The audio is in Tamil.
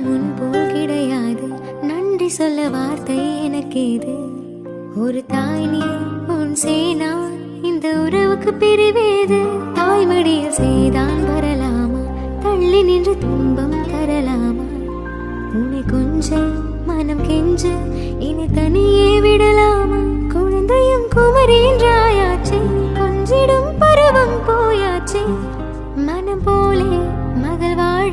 முன் போல் கிடையாது. நன்றி சொல்ல வார்த்தை எனக்கு இது. ஒரு தாய் நீ உன் சேனா, இந்த உறவுக்கு பிரிவேது. தாய்மடியில் செய்தான் வரலாமா, தள்ளி நின்று துன்பம் தரலாமா? உன்னை கொஞ்சம் மனம் கெஞ்ச இனி தனியே விடலாமா? குழந்தையும் குமரின்றாயாச்சே, கொஞ்சிடும் பருவம் போயாச்சே. மனம் போலே மகள் வாழ